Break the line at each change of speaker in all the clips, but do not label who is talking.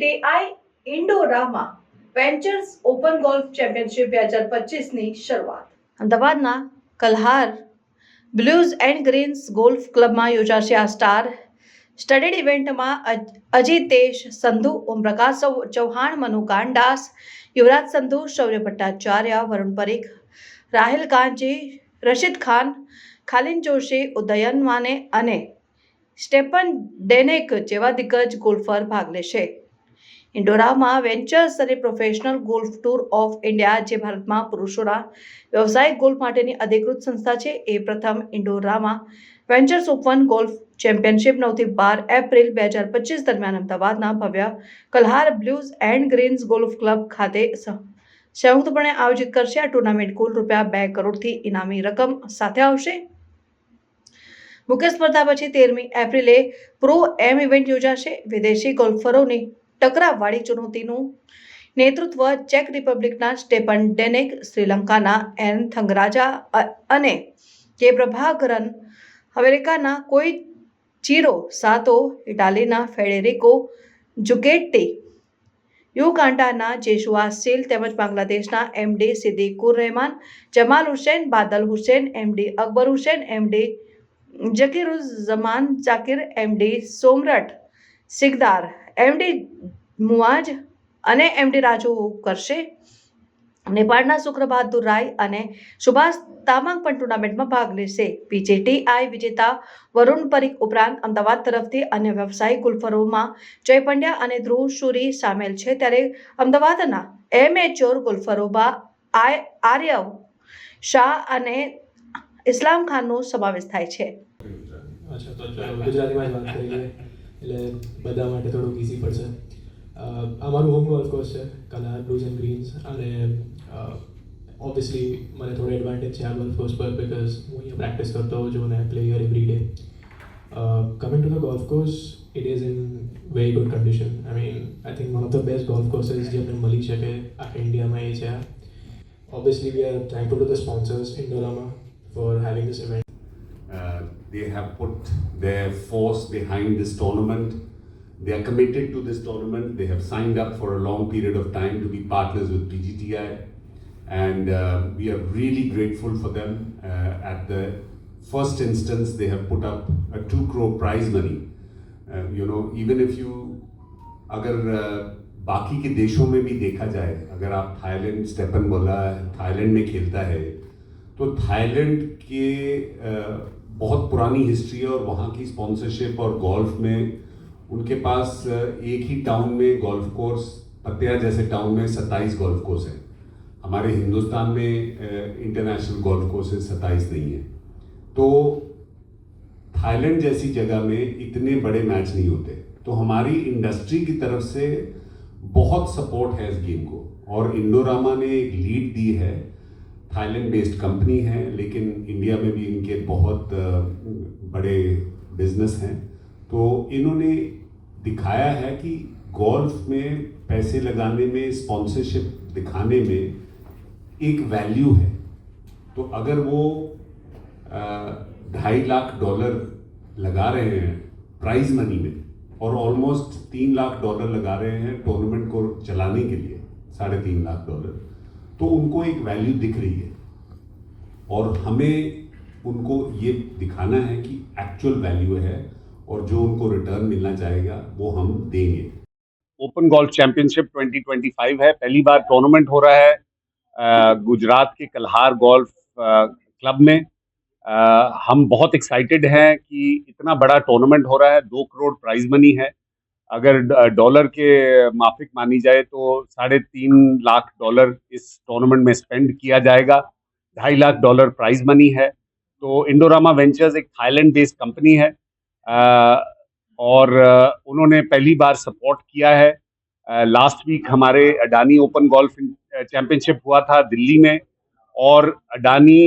પીજીટીઆઈ Indorama Ventures Open Golf Championship 2025ની શરૂઆત અમદાવાદના Kalhaar Blues and Greens Golf ક્લબમાં યોજાશે આ સ્ટડેડ ઇવેન્ટમાં અજીતેશ સંધુ, ઓમપ્રકાશ ચૌહાણ, મનુ કાનડાસ, યુવરાજ સંધુ, શૌર્ય ભટ્ટાચાર્ય, વરુણ પરીખ, રાહિલ કાંજી, રશીદ ખાન, ખાલિન જોશી, ઉદયન માને અને સ્ટેપન ડેનેક જેવા દિગ્ગજ ગોલ્ફર ભાગ લેશે. ઇન્ડોરામાં વેન્ચર્સ અને professional golf tour of India, જે ભારતમાં પુરુષોના વ્યવસાયિક ગોલ્ફ માટેની અધિકૃત સંસ્થા છે, એ પ્રથમ Indorama Ventures Open Golf Championship 9 થી 12 એપ્રિલ 2025 દરમિયાન અમદાવાદના ભવ્ય Kalhaar Blues and Greens Golf Club ખાતે સંયુક્તપણે આયોજિત કરશે. આ ટુર્નામેન્ટ કુલ ₹2 કરોડથી ઇનામી રકમ સાથે આવશે. મુખ્ય સ્પર્ધા પછી 13મી એપ્રિલે પ્રો એમ ઇવેન્ટ યોજાશે. વિદેશી ગોલ્ફરોની ટકરાવવાળી ચુનૌતીનું નેતૃત્વ ચેક રિપબ્લિકના સ્ટેપન ડેનેક, શ્રીલંકાના એન થંગરાજા અને કે પ્રભાકરન, અમેરિકાના કોઈચિરો સાતો, ઇટાલીના ફેડેરિકો જુગેટ્ટી, યુગાન્ડાના જેશુઆ સીલ તેમજ બાંગ્લાદેશના MD Siddikur Rahman, Jamal Hossain, Badal Hossain, MD Akbar Hossain, MD Zakiruzzaman Zakir, MD Somrat Sikdar, MD Muaz અને એમડી રાજુ કરશે. નેપાળના સુખ્રબહાદુર રાય અને સુભાષ તામાંગ પણ ટુર્નામેન્ટમાં ભાગ લેશે. પીજીટીઆઈ વિજેતા વરુણ પરીખ ઉપરાંત અમદાવાદ તરફથી અન્ય વ્યવસાયિક ગોલ્ફરોમાં જય પંડ્યા અને ધ્રુવ શુરી સામેલ છે, ત્યારે અમદાવાદના એમેચ્યોર ગોલ્ફરોમાં આર્યવ શાહ અને ઇસ્લામ ખાનનો સમાવેશ થાય છે.
અચ્છા, તો ગુજરાતીમાં જ વાત કરીએ એટલે બધા માટે થોડુંક ઈઝી પડશે. અમારું હોમ ગોલ્ફ કોર્સ છે કલ્હાર બ્લુઝ એન્ડ ગ્રીન્સ, અને ઓબ્વિયસલી મને થોડો એડવાન્ટેજ છે આ ગોલ્ફ કોર્સ પર, બિકોઝ હું અહીંયા પ્રેક્ટિસ કરતો હોઉં છું અને I play here every day. Coming to the golf course, it is in very good condition. I mean, I think one of the best golf courses જે અમને મળી શકે આખા ઇન્ડિયામાં એ છે. Obviously we are thankful to the sponsors Indorama for having this event.
They have put their force behind this tournament. They are committed to this tournament. They have signed up for a long period of time to be partners with PGTI, and we are really grateful for them. At the first instance, they have put up a 2 crore prize money. Even if you, अगर बाकी के देशों में भी देखा जाए, अगर आप थाईलैंड, स्टेपन बोला थाईलैंड में खेलता है, तो थाईलैंड के बहुत पुरानी हिस्ट्री है और वहाँ की स्पॉन्सरशिप और गोल्फ में उनके पास एक ही टाउन में गोल्फ कोर्स, पतिया जैसे टाउन में 27 गोल्फ कोर्स हैं. हमारे हिंदुस्तान में इंटरनेशनल गोल्फ कोर्सेज 27 नहीं है. तो थाईलैंड जैसी जगह में इतने बड़े मैच नहीं होते. तो हमारी इंडस्ट्री की तरफ से बहुत सपोर्ट है इस गेम को, और इंडोरामा ने एक लीड दी है. थाईलैंड बेस्ड कंपनी है, लेकिन इंडिया में भी इनके बहुत बड़े बिजनेस हैं. तो इन्होंने दिखाया है कि गोल्फ में पैसे लगाने में, स्पॉन्सरशिप दिखाने में एक वैल्यू है. तो अगर वो $2.5 लाख लगा रहे हैं प्राइज मनी में, और ऑलमोस्ट $3 लाख लगा रहे हैं टूर्नामेंट को चलाने के लिए, $3.5 लाख, तो उनको एक वैल्यू दिख रही है, और हमें उनको ये दिखाना है कि एक्चुअल वैल्यू है, और जो उनको रिटर्न मिलना चाहेगा वो हम देंगे.
ओपन गोल्फ चैंपियनशिप 2025 है. पहली बार टूर्नामेंट हो रहा है गुजरात के कल्हार गोल्फ क्लब में. हम बहुत एक्साइटेड हैं कि इतना बड़ा टूर्नामेंट हो रहा है. 2 करोड़ प्राइज मनी है. अगर डॉलर के माफिक मानी जाए तो $3.5 लाख इस टूर्नामेंट में स्पेंड किया जाएगा. $2.5 लाख प्राइज मनी है. तो इंडोरामा वेंचर्स एक थाईलैंड बेस्ड कंपनी है, और उन्होंने पहली बार सपोर्ट किया है. लास्ट वीक हमारे अडानी ओपन गोल्फ चैंपियनशिप हुआ था दिल्ली में, और अडानी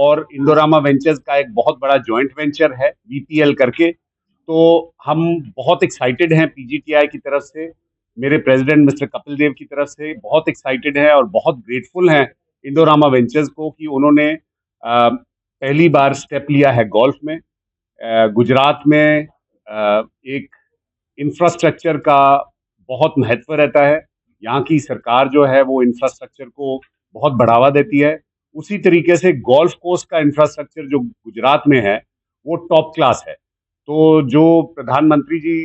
और इंडोरामा वेंचर्स का एक बहुत बड़ा जॉइंट वेंचर है VPL करके. तो हम बहुत एक्साइटेड हैं पीजीटीआई की तरफ से, मेरे प्रेसिडेंट मिस्टर कपिल देव की तरफ से बहुत एक्साइटेड हैं और बहुत ग्रेटफुल हैं इंडोरामा वेंचर्स को कि उन्होंने पहली बार स्टेप लिया है गोल्फ में. गुजरात में एक इंफ्रास्ट्रक्चर का बहुत महत्व रहता है। यहाँ की सरकार जो है वो इंफ्रास्ट्रक्चर को बहुत बढ़ावा देती है। उसी तरीके से गोल्फ कोर्स का इंफ्रास्ट्रक्चर जो गुजरात में है वो टॉप क्लास है। तो जो प्रधानमंत्री जी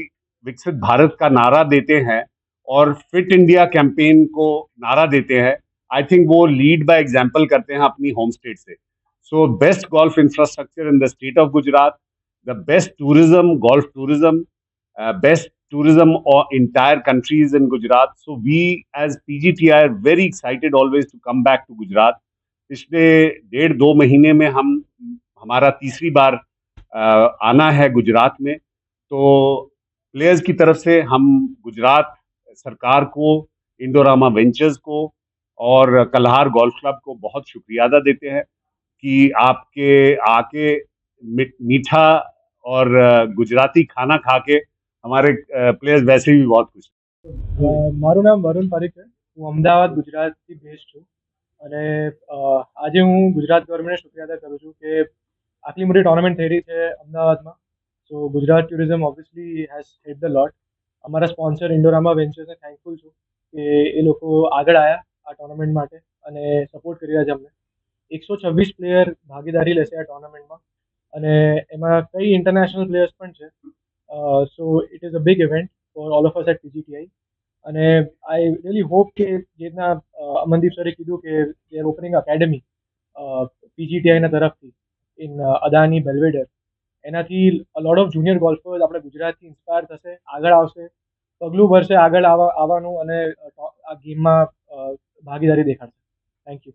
विकसित भारत का नारा देते हैं और फिट इंडिया कैंपेन को नारा देते हैं, आई थिंक वो लीड बाय एग्जांपल करते हैं अपनी होम स्टेट से। So best golf infrastructure in the state of Gujarat, the best tourism, golf tourism, best tourism or entire countries in Gujarat. So we as PGTI are very excited always to come back to Gujarat. पिछले 1.5-2 महीने में हमारा तीसरी बार आना है गुजरात में। तो players की तरफ से हम गुजरात सरकार को, इंडोरामा वेंचर्स को और कल्हार गोल्फ क्लब को बहुत शुक्रिया अदा देते हैं कि आपके आके मीठा और गुजराती खाना खा के हमारे प्लेयर्स वैसे भी बहुत खुश हैं।
મારું નામ વરુણ પારીખ છે. હું અમદાવાદ ગુજરાતથી બેઝ છું અને આજે હું ગુજરાત ગવર્મેન્ટને શુક્રિયા અદા કરું છું કે આટલી મોટી ટોર્નામેન્ટ થઈ રહી છે અમદાવાદમાં. So Gujarat tourism obviously has help the lot. અમારા સ્પોન્સર ઇન્ડોરામા વેન્ચર્સને થેન્કફુલ છું કે એ લોકો આગળ આવ્યા આ ટોર્નામેન્ટ માટે અને સપોર્ટ કરી રહ્યા છે અમને. 126 પ્લેયર ભાગીદારી લેશે આ ટોર્નામેન્ટમાં અને એમાં કઈ ઇન્ટરનેશનલ પ્લેયર્સ પણ છે. So it is a big event for all of us at PGTI. અને આઈ રિયલી હોપ કે જે રીતના અમનદીપ સરે કીધું કે દે આર ઓપનિંગ એકેડમી પીજીટીઆઈના તરફથી ઇન અદાની બેલ્વેડર, એનાથી લોટ ઓફ જુનિયર ગોલ્ફર્સ આપણે ગુજરાતથી ઇન્સ્પાયર થશે, આગળ આવશે, પગલું ભરશે આગળ આવવાનું અને આ ગેમમાં ભાગીદારી દેખાડશે. Thank you.